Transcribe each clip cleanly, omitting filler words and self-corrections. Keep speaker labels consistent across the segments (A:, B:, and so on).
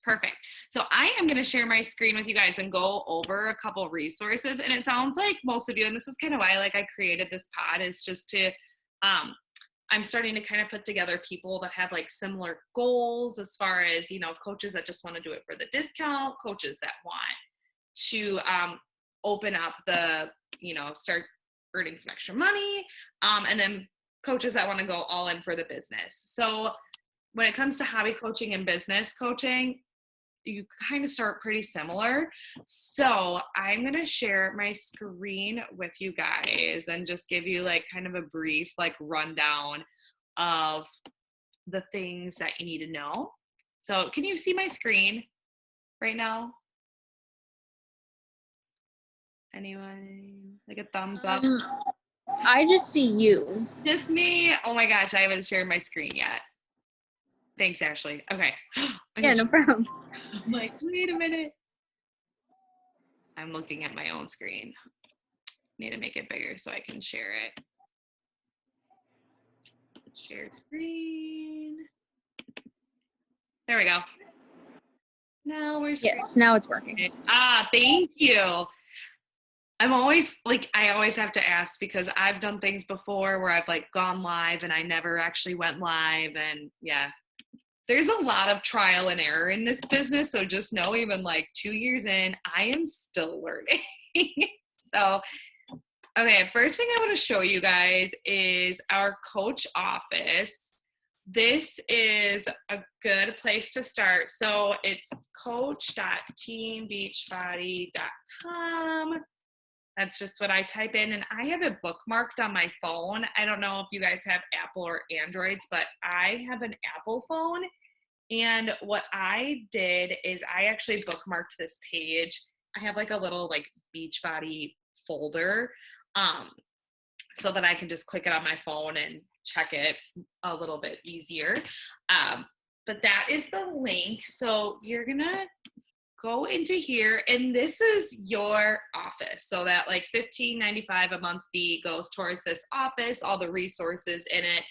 A: Perfect. So I am going to share my screen with you guys and go over a couple resources. And it sounds like most of you, and this is kind of why I created this pod, is just to, I'm starting to kind of put together people that have like similar goals as far as, coaches that just want to do it for the discount, coaches that want to open up start earning some extra money, and then coaches that want to go all in for the business. So when it comes to hobby coaching and business coaching, you kind of start pretty similar. So I'm going to share my screen with you guys and just give you kind of a brief rundown of the things that you need to know. So can you see my screen right now? Anyone? A thumbs up?
B: I just see you.
A: Just me? Oh my gosh, I haven't shared my screen yet. Thanks, Ashley. Okay.
B: Yeah, no problem.
A: I'm wait a minute. I'm looking at my own screen. Need to make it bigger so I can share it. Shared screen. There we go. Now we're
B: Yes, now it's working.
A: Thank you. I'm always I always have to ask because I've done things before where I've gone live and I never actually went live, and yeah. There's a lot of trial and error in this business, so just know even 2 years in, I am still learning. So, okay, first thing I want to show you guys is our coach office. This is a good place to start. So it's coach.teambeachbody.com. That's just what I type in, and I have it bookmarked on my phone. I don't know if you guys have Apple or Androids, but I have an Apple phone. And what I did is I actually bookmarked this page. I have a little Beachbody folder, so that I can just click it on my phone and check it a little bit easier. But that is the link. So you're gonna go into here, and this is your office. So that $15.95 a month fee goes towards this office, all the resources in it,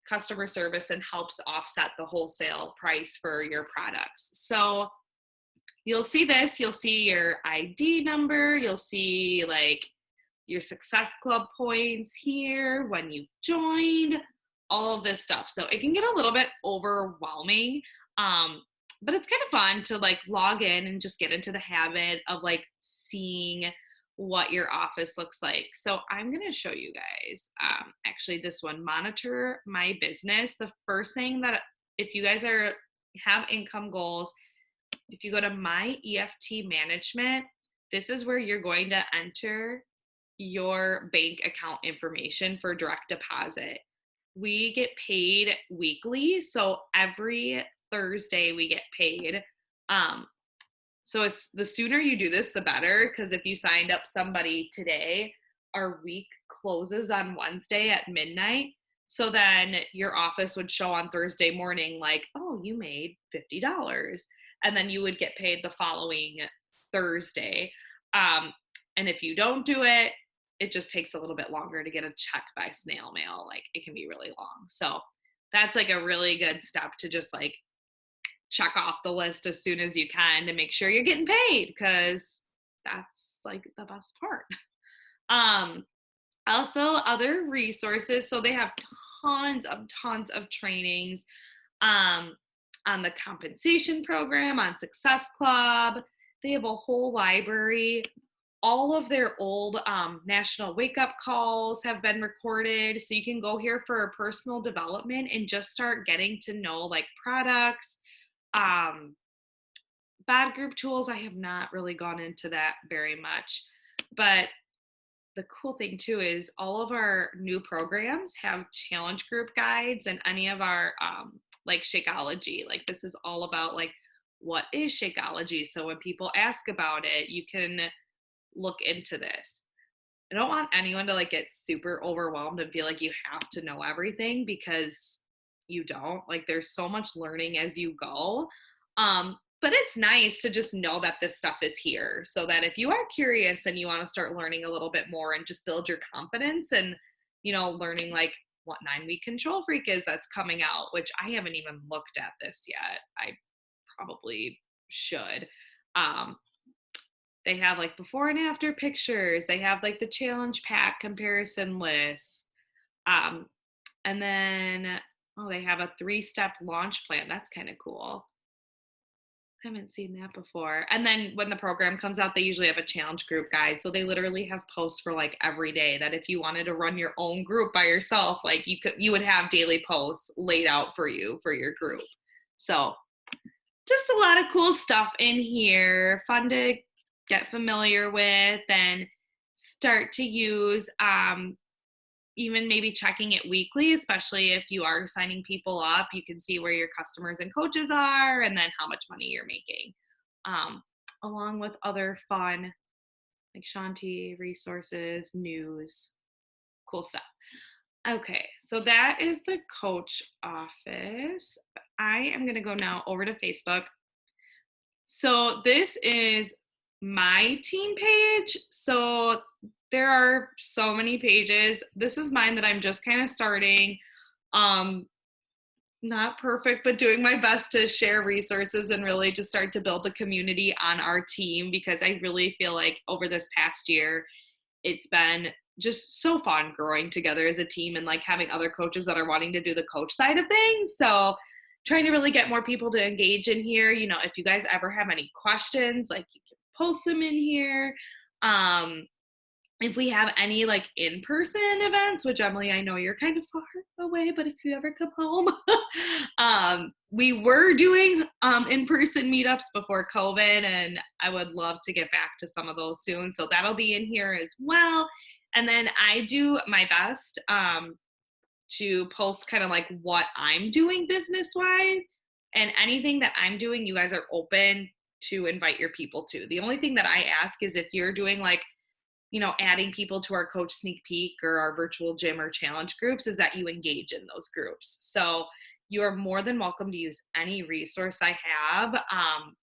A: customer service, and helps offset the wholesale price for your products. So you'll see this, you'll see your ID number, you'll see your Success Club points here, when you've joined, all of this stuff. So it can get a little bit overwhelming, but it's kind of fun to log in and just get into the habit of seeing what your office looks like. So I'm going to show you guys actually this one, monitor my business. The first thing that, if you guys have income goals, if you go to my EFT management, this is where you're going to enter your bank account information for direct deposit. We get paid weekly, so every Thursday we get paid. So the sooner you do this, the better, because if you signed up somebody today, our week closes on Wednesday at midnight. So then your office would show on Thursday morning, oh, you made $50. And then you would get paid the following Thursday. And if you don't do it, it just takes a little bit longer to get a check by snail mail. It can be really long. So that's a really good step to just check off the list as soon as you can to make sure you're getting paid, because that's the best part. Also, other resources. So they have tons of trainings on the compensation program, on Success Club. They have a whole library. All of their old national wake-up calls have been recorded. So you can go here for personal development and just start getting to know products. Bad group tools, I have not really gone into that very much, but the cool thing too is all of our new programs have challenge group guides, and any of our Shakeology, this is all about what is Shakeology, so when people ask about it, you can look into this. I don't want anyone to get super overwhelmed and feel you have to know everything, because you don't. There's so much learning as you go. But it's nice to just know that this stuff is here, so that if you are curious and you want to start learning a little bit more and just build your confidence, and learning what 9-week control freak is that's coming out, which I haven't even looked at this yet. I probably should. Um, they have like before and after pictures. They have like the challenge pack comparison lists. Um, and then, oh, they have a 3-step launch plan. That's kind of cool. I haven't seen that before. And then when the program comes out, they usually have a challenge group guide. So they literally have posts for like every day that if you wanted to run your own group by yourself, like you would have daily posts laid out for you for your group. So just a lot of cool stuff in here, fun to get familiar with and start to use. Even maybe checking it weekly, especially if you are signing people up, you can see where your customers and coaches are and then how much money you're making, along with other fun like Shanti, resources, news, cool stuff. Okay, so that is the coach office. I am going to go now over to Facebook. So this is my team page. So there are so many pages. This is mine that I'm just kind of starting. Not perfect, but doing my best to share resources and really just start to build the community on our team, because I really feel like over this past year, it's been just so fun growing together as a team and like having other coaches that are wanting to do the coach side of things. So trying to really get more people to engage in here. You know, if you guys ever have any questions, like you can post them in here. If we have any like in-person events, which Emily, I know you're kind of far away, but if you ever come home, we were doing in-person meetups before COVID, and I would love to get back to some of those soon. So that'll be in here as well. And then I do my best to post kind of like what I'm doing business-wise, and anything that I'm doing, you guys are open to invite your people to. The only thing that I ask is if you're doing like, you know, adding people to our coach sneak peek or our virtual gym or challenge groups, is that you engage in those groups. So you are more than welcome to use any resource I have.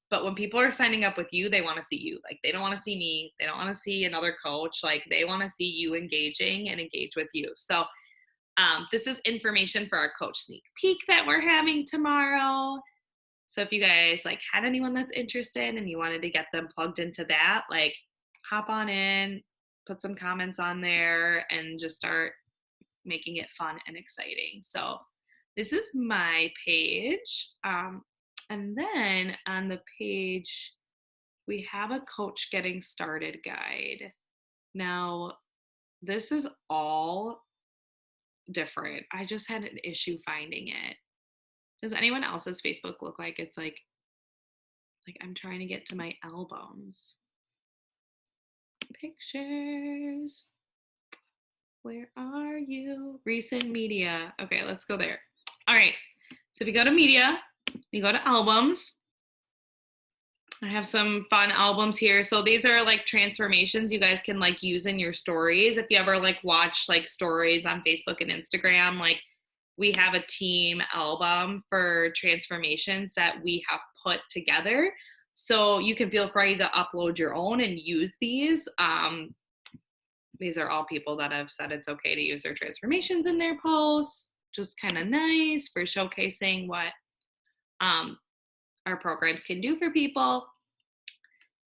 A: But when people are signing up with you, they want to see you. Like, they don't want to see me. They don't want to see another coach. Like, they want to see you engaging and engage with you. So this is information for our coach sneak peek that we're having tomorrow. So if you guys like had anyone that's interested and you wanted to get them plugged into that, like hop on in, put some comments on there, and just start making it fun and exciting. So this is my page. And then on the page, we have a coach getting started guide. Now, this is all different. I just had an issue finding it. Does anyone else's Facebook look like it's like I'm trying to get to my albums? Pictures. Where are you? Recent media. Okay, let's go there. All right. So if you go to media, you go to albums. I have some fun albums here. So these are like transformations you guys can like use in your stories. If you ever like watch like stories on Facebook and Instagram, like we have a team album for transformations that we have put together. So you can feel free to upload your own and use these. These are all people that have said it's okay to use their transformations in their posts. Just kind of nice for showcasing what our programs can do for people.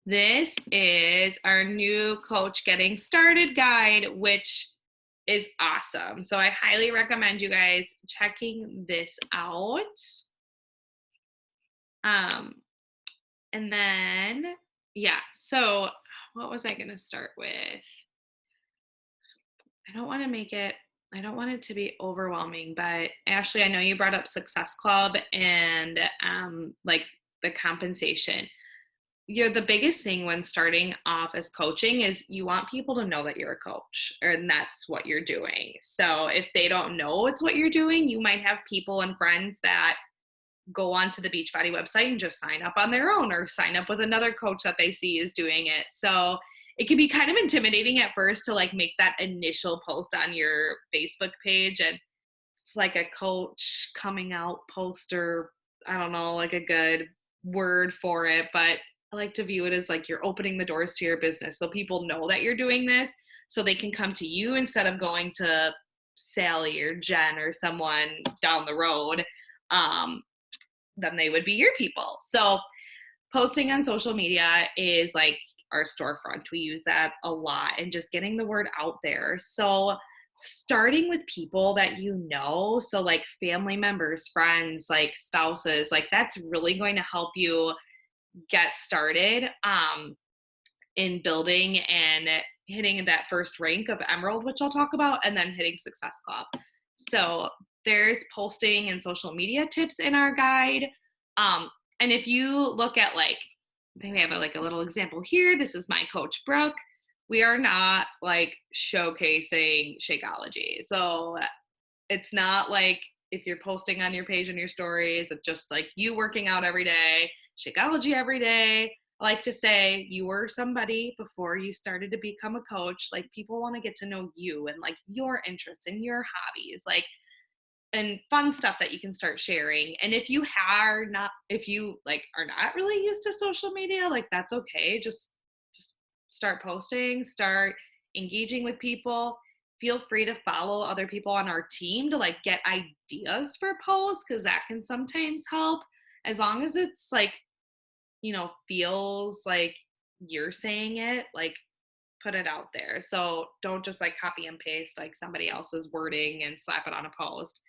A: This is our new coach getting started guide, which is awesome. So I highly recommend you guys checking this out. And then, yeah, so what was I going to start with? I don't want it to be overwhelming, but Ashley, I know you brought up Success Club and like the compensation. The biggest thing when starting off as coaching is you want people to know that you're a coach and that's what you're doing. So if they don't know it's what you're doing, you might have people and friends that go onto the Beachbody website and just sign up on their own or sign up with another coach that they see is doing it. So it can be kind of intimidating at first to like make that initial post on your Facebook page. And it's like a coach coming out poster. I don't know, like a good word for it, but I like to view it as like you're opening the doors to your business. So people know that you're doing this so they can come to you instead of going to Sally or Jen or someone down the road. then they would be your people. So posting on social media is like our storefront. We use that a lot, and just getting the word out there. So starting with people that you know, so like family members, friends, like spouses, like that's really going to help you get started in building and hitting that first rank of Emerald, which I'll talk about, and then hitting Success Club. So there's posting and social media tips in our guide. And if you look at like, I think we have like a little example here. This is my coach, Brooke. We are not like showcasing Shakeology. So it's not like if you're posting on your page and your stories, it's just like you working out every day, Shakeology every day. I like to say you were somebody before you started to become a coach. Like people want to get to know you and like your interests and your hobbies, like, and fun stuff that you can start sharing. And if you like are not really used to social media, like that's okay. Just start posting, start engaging with people. Feel free to follow other people on our team to like get ideas for posts, because that can sometimes help, as long as it's like, feels like you're saying it, like put it out there. So don't just like copy and paste like somebody else's wording and slap it on a post.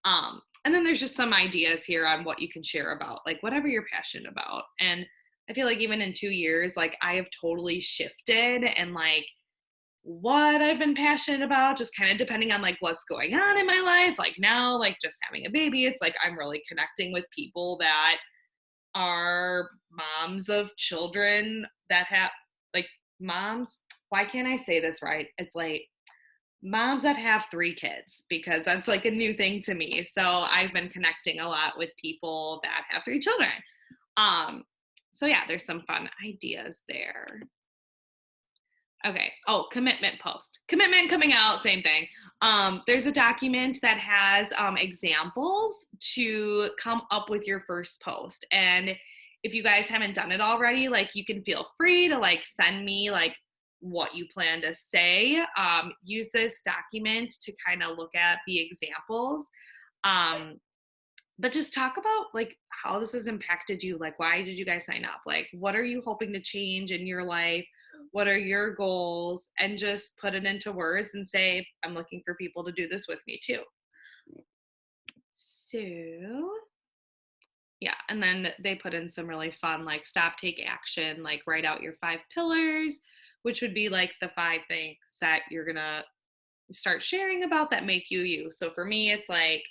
A: And then there's just some ideas here on what you can share about, like whatever you're passionate about. And I feel like even in 2 years, like I have totally shifted, and like what I've been passionate about, just kind of depending on like what's going on in my life. Like now, like just having a baby, it's like I'm really connecting with people that are moms of children that have like moms. Why can't I say this right? It's like moms that have 3 kids, because that's like a new thing to me. So I've been connecting a lot with people that have 3 children. So yeah, there's some fun ideas there. Okay. Oh, commitment post. Commitment coming out, same thing. There's a document that has examples to come up with your first post. And if you guys haven't done it already, like you can feel free to like send me like what you plan to say. Use this document to kind of look at the examples. But just talk about like how this has impacted you. Like, why did you guys sign up? Like, what are you hoping to change in your life? What are your goals? And just put it into words and say, I'm looking for people to do this with me too. So yeah, and then they put in some really fun, like stop, take action, like write out your 5 pillars, which would be like the 5 things that you're gonna start sharing about that make you you. So for me, it's like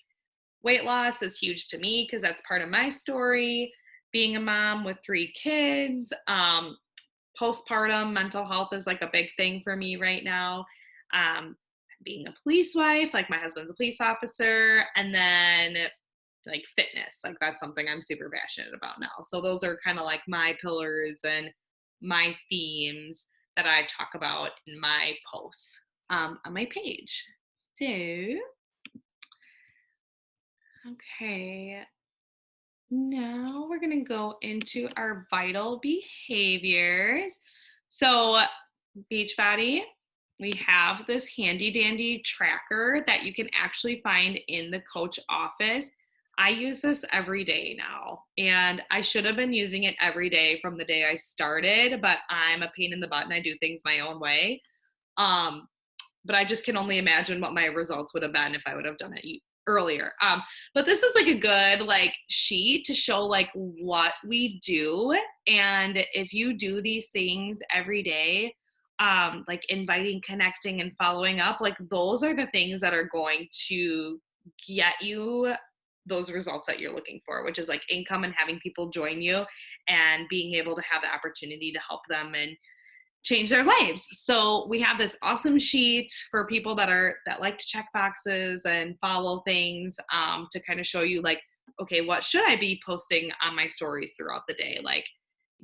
A: weight loss is huge to me because that's part of my story. Being a mom with 3 kids, postpartum mental health is like a big thing for me right now. Being a police wife, like my husband's a police officer, and then like fitness, like that's something I'm super passionate about now. So those are kind of like my pillars and my themes that I talk about in my posts on my page. So, okay, now we're going to go into our vital behaviors. So, Beachbody, we have this handy dandy tracker that you can actually find in the coach office. I use this every day now, and I should have been using it every day from the day I started, but I'm a pain in the butt and I do things my own way. But I just can only imagine what my results would have been if I would have done it earlier. But this is like a good like sheet to show like what we do. And if you do these things every day, like inviting, connecting, and following up, like those are the things that are going to get you those results that you're looking for, which is like income and having people join you and being able to have the opportunity to help them and change their lives. So we have this awesome sheet for people that like to check boxes and follow things, to kind of show you like, okay, what should I be posting on my stories throughout the day? Like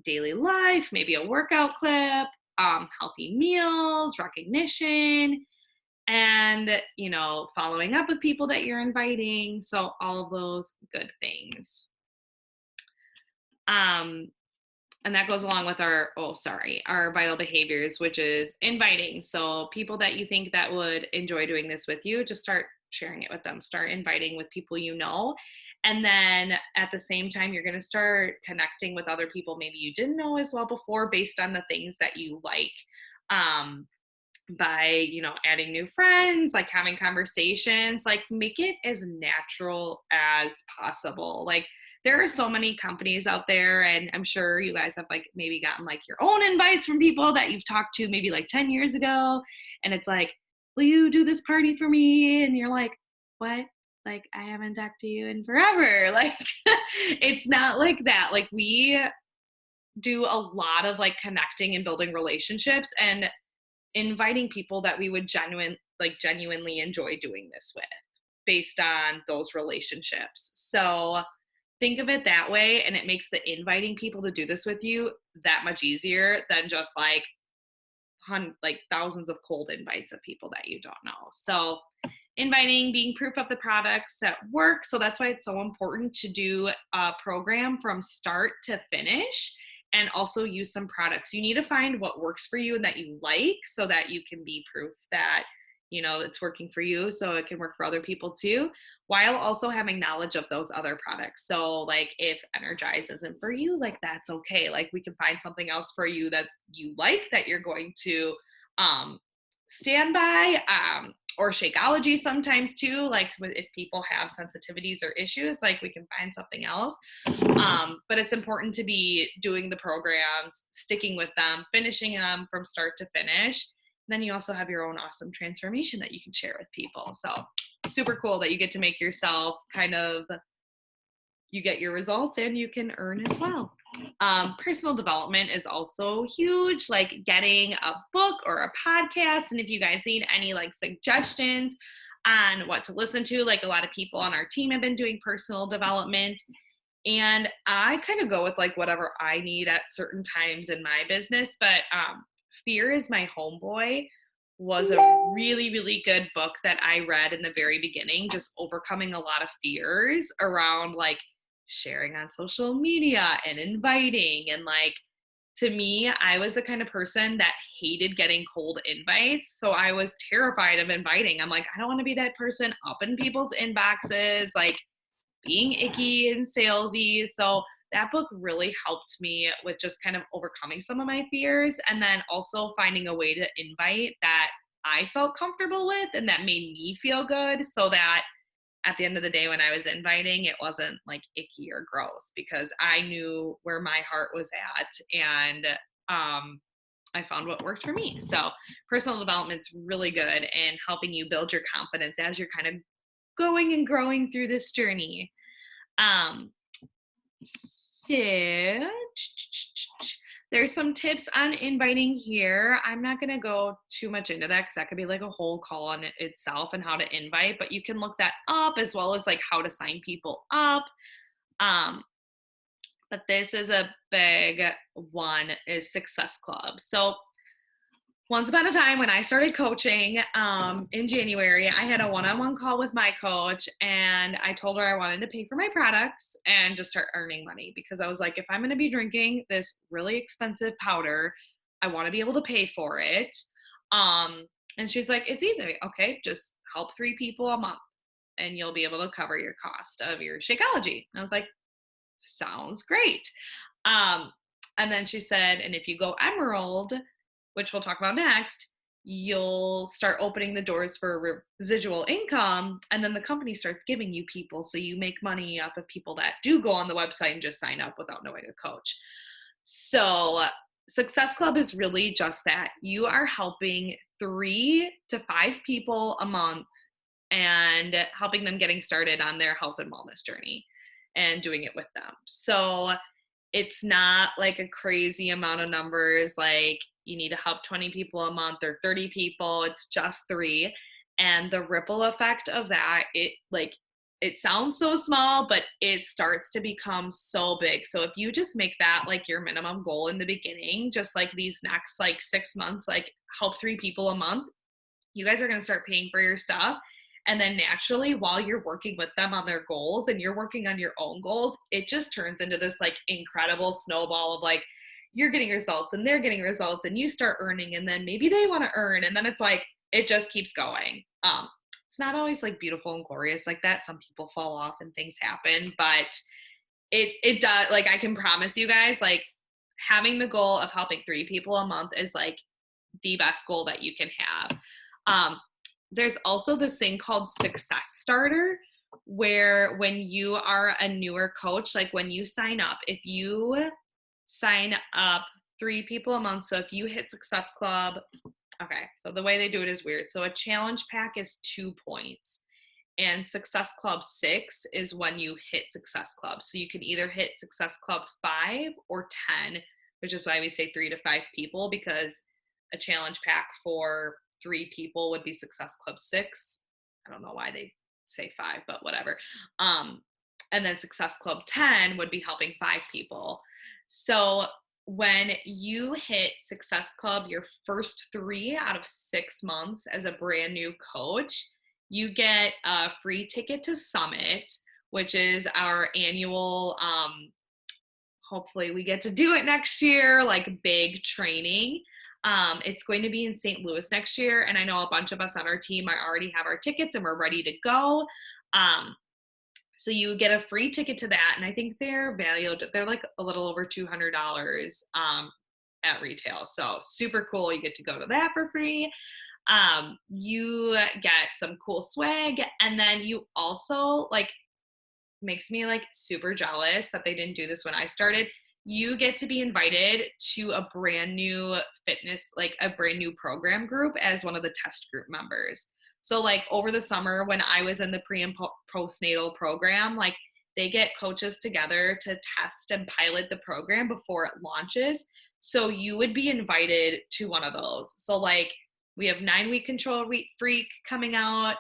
A: daily life, maybe a workout clip, healthy meals, recognition, and following up with people that you're inviting. So all of those good things. And that goes along with our vital behaviors, which is inviting. So people that you think that would enjoy doing this with you, just start sharing it with them. Start inviting with people you know. And then at the same time, you're going to start connecting with other people maybe you didn't know as well before based on the things that you like. Um, by, adding new friends, like having conversations, like make it as natural as possible. Like there are so many companies out there, and I'm sure you guys have like maybe gotten like your own invites from people that you've talked to maybe like 10 years ago. And it's like, will you do this party for me? And you're like, what? Like, I haven't talked to you in forever. Like, it's not like that. Like, we do a lot of like connecting and building relationships and inviting people that we would genuinely enjoy doing this with based on those relationships. So think of it that way, and it makes the inviting people to do this with you that much easier than just like thousands of cold invites of people that you don't know. So inviting, being proof of the products that work. So that's why it's so important to do a program from start to finish, and also use some products. You need to find what works for you and that you like, so that you can be proof that, it's working for you, so it can work for other people too, while also having knowledge of those other products. So like if Energize isn't for you, like that's okay. Like we can find something else for you that you like, that you're going to stand by, or Shakeology sometimes too, like if people have sensitivities or issues, like we can find something else. But it's important to be doing the programs, sticking with them, finishing them from start to finish. Then you also have your own awesome transformation that you can share with people. So super cool that you get to make yourself you get your results and you can earn as well. Personal development is also huge, like getting a book or a podcast. And if you guys need any like suggestions on what to listen to, like a lot of people on our team have been doing personal development. And I kind of go with like whatever I need at certain times in my business. But Fear is My Homeboy was a really, really good book that I read in the very beginning, just overcoming a lot of fears around like sharing on social media and inviting. And like, to me, I was the kind of person that hated getting cold invites. So I was terrified of inviting. I'm like, I don't want to be that person up in people's inboxes, like being icky and salesy. So that book really helped me with just kind of overcoming some of my fears, and then also finding a way to invite that I felt comfortable with and that made me feel good, so that at the end of the day when I was inviting, it wasn't like icky or gross, because I knew where my heart was at, and I found what worked for me. So personal development's really good in helping you build your confidence as you're kind of going and growing through this journey. So there's some tips on inviting here. I'm not going to go too much into that because that could be like a whole call on it itself and how to invite, but you can look that up, as well as like how to sign people up. But this is a big one, is Success Club. So once upon a time when I started coaching in January, I had a one-on-one call with my coach, and I told her I wanted to pay for my products and just start earning money, because I was like, if I'm going to be drinking this really expensive powder, I want to be able to pay for it. And she's like, it's easy. Okay, just help 3 people a month and you'll be able to cover your cost of your Shakeology. And I was like, sounds great. And then she said, and if you go Emerald, which we'll talk about next, you'll start opening the doors for residual income, and then the company starts giving you people, so you make money off of people that do go on the website and just sign up without knowing a coach. So Success Club is really just that. You are helping 3 to 5 people a month and helping them getting started on their health and wellness journey and doing it with them. So it's not like a crazy amount of numbers, like you need to help 20 people a month or 30 people. It's just 3. And the ripple effect of that, it sounds so small, but it starts to become so big. So if you just make that like your minimum goal in the beginning, just like these next like 6 months, like help 3 people a month, you guys are going to start paying for your stuff. And then naturally, while you're working with them on their goals and you're working on your own goals, it just turns into this like incredible snowball of like, you're getting results and they're getting results and you start earning, and then maybe they want to earn. And then it's like, it just keeps going. it's not always like beautiful and glorious like that. Some people fall off and things happen, but it does, like, I can promise you guys, like, having the goal of helping 3 people a month is like the best goal that you can have. There's also this thing called Success Starter, where when you are a newer coach, like when you sign up, if you sign up 3 people a month, so if you hit Success Club, okay, so the way they do it is weird. So a challenge pack is 2 points. And Success Club 6 is when you hit Success Club. So you can either hit Success Club 5 or 10, which is why we say 3 to 5 people, because a challenge pack for 3 people would be Success Club 6. I don't know why they say 5, but whatever. And then Success Club 10 would be helping 5 people. So when you hit Success Club your first 3 out of 6 months as a brand new coach, you get a free ticket to Summit, which is our annual, hopefully we get to do it next year, like big training. It's going to be in St. Louis next year. And I know a bunch of us on our team already have our tickets and we're ready to go. So you get a free ticket to that. And I think they're valued, they're like a little over $200 at retail. So super cool. You get to go to that for free. You get some cool swag, and then you also, like, makes me like super jealous that they didn't do this when I started. You get to be invited to a brand new fitness, like a brand new program group as one of the test group members. So like over the summer when I was in the pre and postnatal program, like they get coaches together to test and pilot the program before it launches. So you would be invited to one of those. So like we have 9-week Control Freak coming out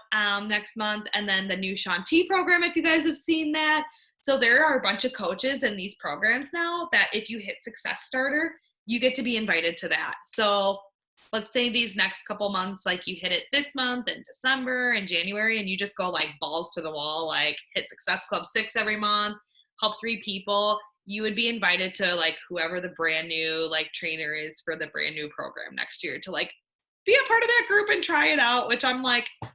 A: next month, and then the new Shaun T program, if you guys have seen that. So there are a bunch of coaches in these programs now that if you hit Success Starter, you get to be invited to that. So let's say these next couple months, like you hit it this month in December and January, and you just go like balls to the wall, like hit Success Club 6 every month, help 3 people. You would be invited to like whoever the brand new like trainer is for the brand new program next year to like be a part of that group and try it out, which I'm like, I'm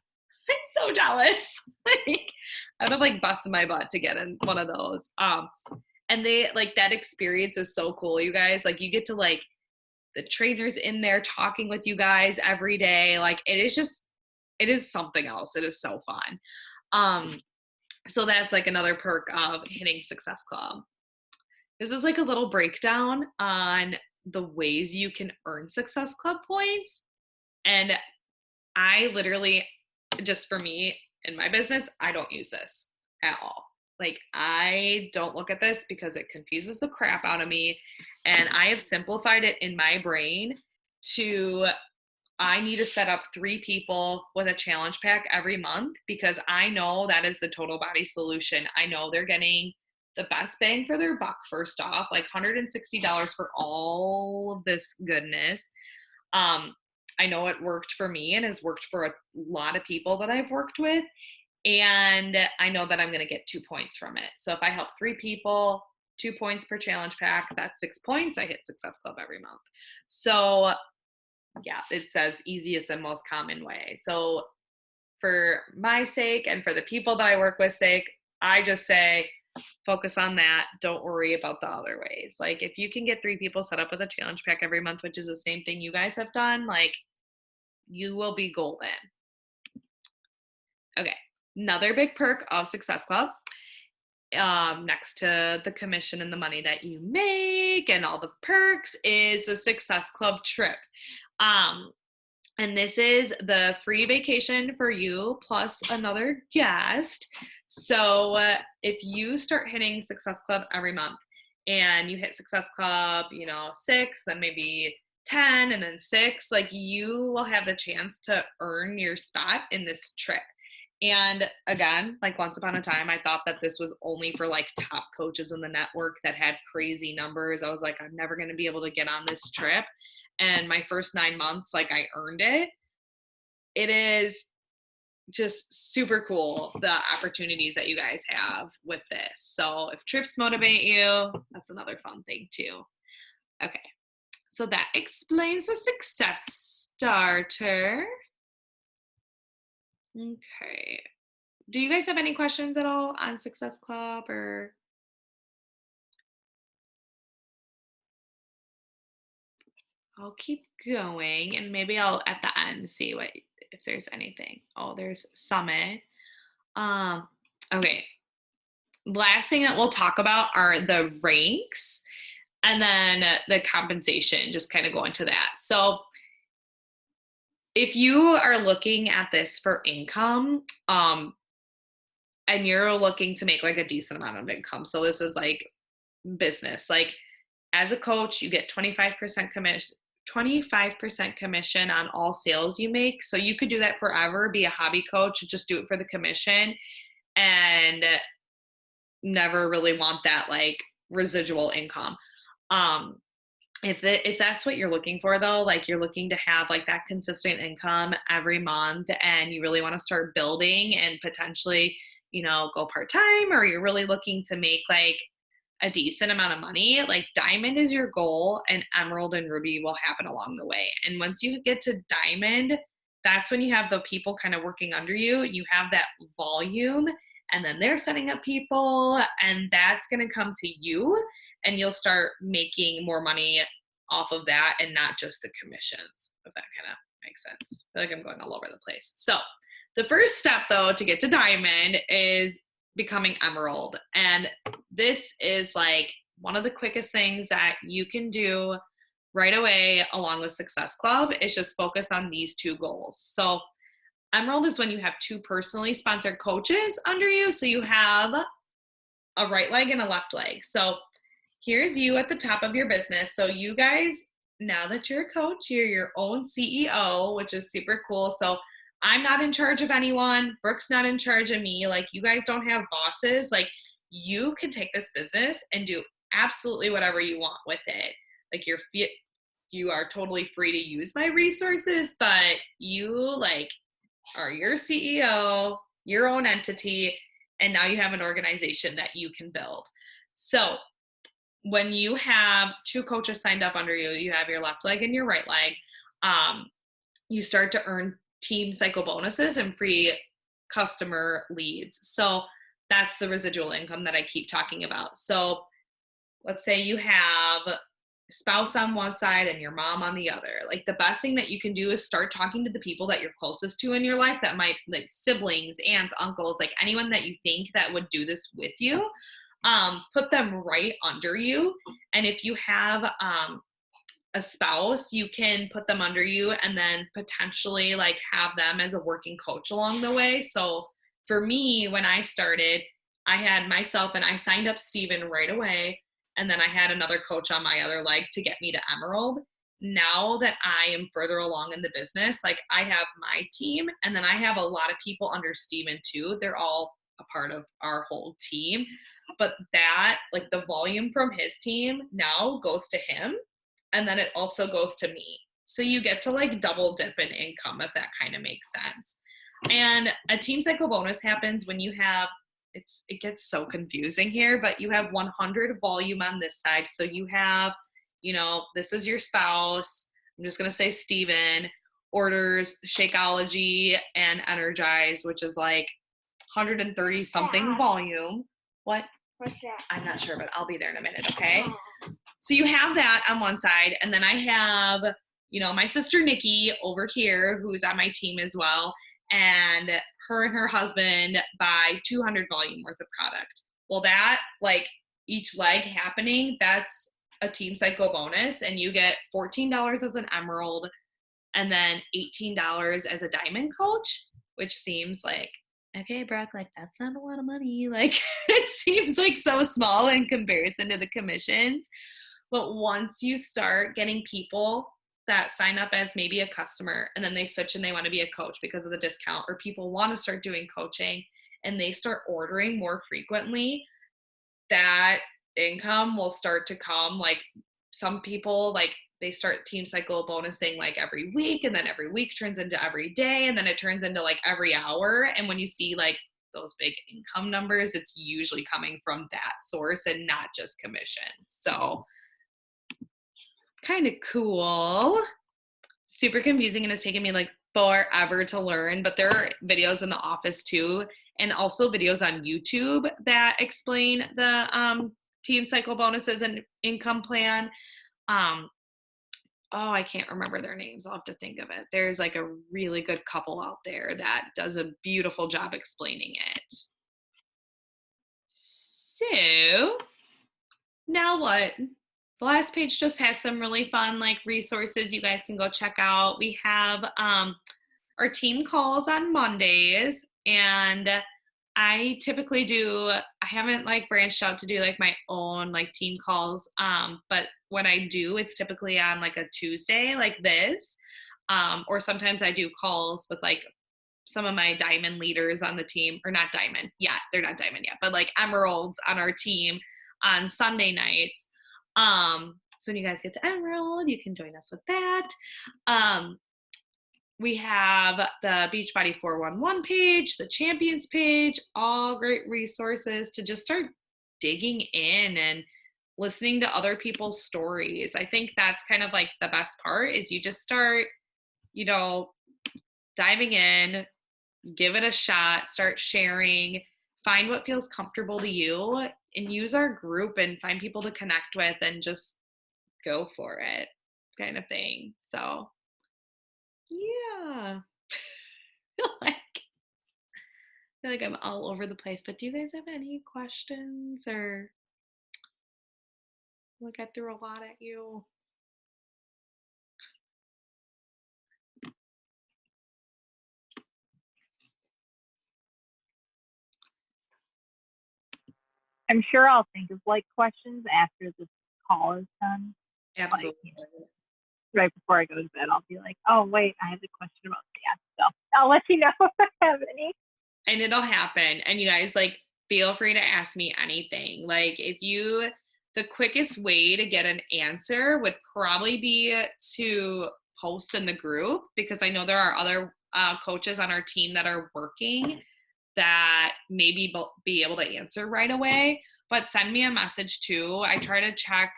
A: so jealous. Like, I'd have like busted my butt to get in one of those. And they like that experience is so cool, you guys. Like you get to like the trainers in there talking with you guys every day. Like it is something else. It is so fun. So that's like another perk of hitting Success Club. This is like a little breakdown on the ways you can earn Success Club points. And I literally, just for me in my business, I don't use this at all. Like I don't look at this because it confuses the crap out of me. And I have simplified it in my brain to, I need to set up 3 people with a challenge pack every month because I know that is the total body solution. I know they're getting the best bang for their buck, first off, like $160 for all of this goodness. I know it worked for me and has worked for a lot of people that I've worked with. And I know that I'm going to get 2 points from it. So if I help 3 people, 2 points per challenge pack, that's 6 points. I hit Success Club every month. So yeah, it says easiest and most common way. So for my sake and for the people that I work with sake, I just say, focus on that. Don't worry about the other ways. Like if you can get 3 people set up with a challenge pack every month, which is the same thing you guys have done, like you will be golden. Okay. Another big perk of Success Club, next to the commission and the money that you make and all the perks, is the Success Club trip. And this is the free vacation for you plus another guest. So if you start hitting Success Club every month and you hit Success Club, 6, then maybe 10, and then 6, like you will have the chance to earn your spot in this trip. And again, like once upon a time, I thought that this was only for like top coaches in the network that had crazy numbers. I was like, I'm never going to be able to get on this trip. And my first 9 months, like I earned it. It is just super cool, the opportunities that you guys have with this. So if trips motivate you, that's another fun thing too. Okay. So that explains the Success Starter. Okay. Do you guys have any questions at all on Success Club or I'll keep going and maybe I'll at the end see what if there's anything. Oh, there's Summit. Um okay. Last thing that we'll talk about are the ranks and then the compensation, just kind of go into that. So if you are looking at this for income, and you're looking to make like a decent amount of income. So this is like business. Like as a coach, you get 25% commission 25% commission on all sales you make. So you could do that forever, be a hobby coach, just do it for the commission and never really want that like residual income. Um if that's what you're looking for though, like you're looking to have like that consistent income every month and you really want to start building and potentially, go part-time or you're really looking to make like a decent amount of money, like diamond is your goal and emerald and ruby will happen along the way. And once you get to diamond, that's when you have the people kind of working under you. You have that volume and then they're setting up people and that's going to come to you and you'll start making more money off of that and not just the commissions, if that kind of makes sense. I feel like I'm going all over the place. So the first step though to get to diamond is becoming emerald. And this is like one of the quickest things that you can do right away along with Success Club is just focus on these two goals. So emerald is when you have two personally sponsored coaches under you. So you have a right leg and a left leg. So here's you at the top of your business. So you guys, now that you're a coach, you're your own CEO, which is super cool. So I'm not in charge of anyone. Brooke's not in charge of me. Like you guys don't have bosses. Like you can take this business and do absolutely whatever you want with it. Like you are totally free to use my resources, but you like are your CEO, your own entity, and now you have an organization that you can build. So when you have two coaches signed up under you, you have your left leg and your right leg, you start to earn team cycle bonuses and free customer leads. So that's the residual income that I keep talking about. So let's say you have spouse on one side and your mom on the other. Like the best thing that you can do is start talking to the people that you're closest to in your life that might like siblings, aunts, uncles, like anyone that you think that would do this with you. Put them right under you. And if you have a spouse, you can put them under you and then potentially like have them as a working coach along the way. So for me, when I started, I had myself and I signed up Steven right away. And then I had another coach on my other leg to get me to emerald. Now that I am further along in the business, like I have my team and then I have a lot of people under Steven too. They're all a part of our whole team. But that, like the volume from his team now goes to him and then it also goes to me. So you get to like double dip in income if that kind of makes sense. And a team cycle bonus happens when you have it gets so confusing here, but you have 100 volume on this side. So you have, this is your spouse. I'm just going to say Steven orders Shakeology and Energize, which is like 130 something volume. What?
C: What's that?
A: I'm not sure, but I'll be there in a minute. Okay. So you have that on one side. And then I have, my sister Nikki over here, who's on my team as well. And her and her husband buy 200 volume worth of product. Well, that like each leg happening, that's a team cycle bonus. And you get $14 as an emerald and then $18 as a diamond coach, which seems like, okay, Brooke, like that's not a lot of money. Like it seems like so small in comparison to the commissions. But once you start getting people that sign up as maybe a customer and then they switch and they want to be a coach because of the discount, or people want to start doing coaching and they start ordering more frequently, that income will start to come. Like some people, like they start team cycle bonusing like every week, and then every week turns into every day, and then it turns into like every hour. And when you see like those big income numbers, it's usually coming from that source and not just commission. So kind of cool. Super confusing, and it's taken me like forever to learn, but there are videos in the office too, and also videos on YouTube that explain the team cycle bonuses and income plan. Um, oh, I can't remember their names. I'll have to think of it. There's like a really good couple out there that does a beautiful job explaining it. So now what? The last page just has some really fun like resources you guys can go check out. We have our team calls on Mondays, and I typically I haven't like branched out to do like my own like team calls. But when I do, it's typically on like a Tuesday like this. Or sometimes I do calls with like some of my diamond leaders on the team, or not diamond yet, they're not diamond yet, but like emeralds on our team on Sunday nights. So when you guys get to Emerald, you can join us with that. We have the Beachbody 411 page, the Champions page, all great resources to just start digging in and listening to other people's stories. I think that's kind of like the best part is you just start, diving in, give it a shot, start sharing, find what feels comfortable to you, and use our group and find people to connect with and just go for it kind of thing. So yeah. I feel like I'm all over the place, but do you guys have any questions, or look, I threw a lot at you?
C: I'm sure I'll think of like questions after this call is done.
A: Absolutely.
C: Like, right before I go to bed, I'll be like, oh, wait, I have a question about that. So I'll let you know if I have any.
A: And it'll happen. And you guys, like, feel free to ask me anything. Like, the quickest way to get an answer would probably be to post in the group, because I know there are other coaches on our team that are working that maybe be able to answer right away. But send me a message too. I try to check,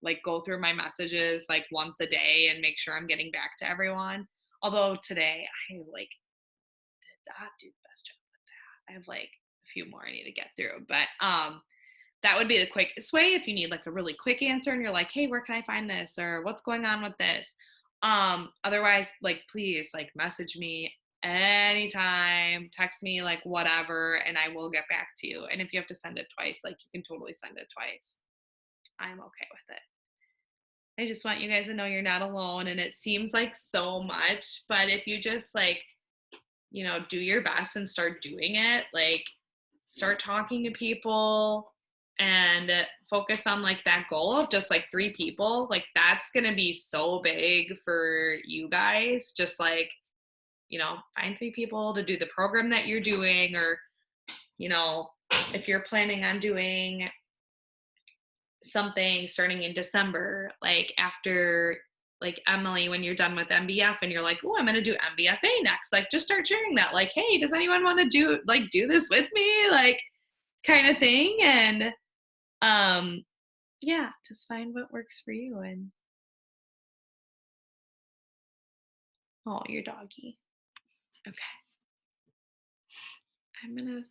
A: like go through my messages like once a day and make sure I'm getting back to everyone. Although today I like did not do the best job with that. I have like a few more I need to get through. But that would be the quickest way if you need like a really quick answer and you're like, hey, where can I find this? Or what's going on with this? Otherwise, like, please like message me anytime, text me, like whatever, and I will get back to you. And if you have to send it twice, like you can totally send it twice. I'm okay with it. I just want you guys to know you're not alone, and it seems like so much, but if you just like, do your best and start doing it, like start talking to people and focus on like that goal of just like 3 people, like that's going to be so big for you guys. Just like, find 3 people to do the program that you're doing, or, if you're planning on doing something starting in December, like after like Emily, when you're done with MBF and you're like, oh, I'm going to do MBFA next, like just start sharing that, like, hey, does anyone want to do this with me? Like kind of thing. And yeah, just find what works for you. And oh, your doggy. Okay. I'm going to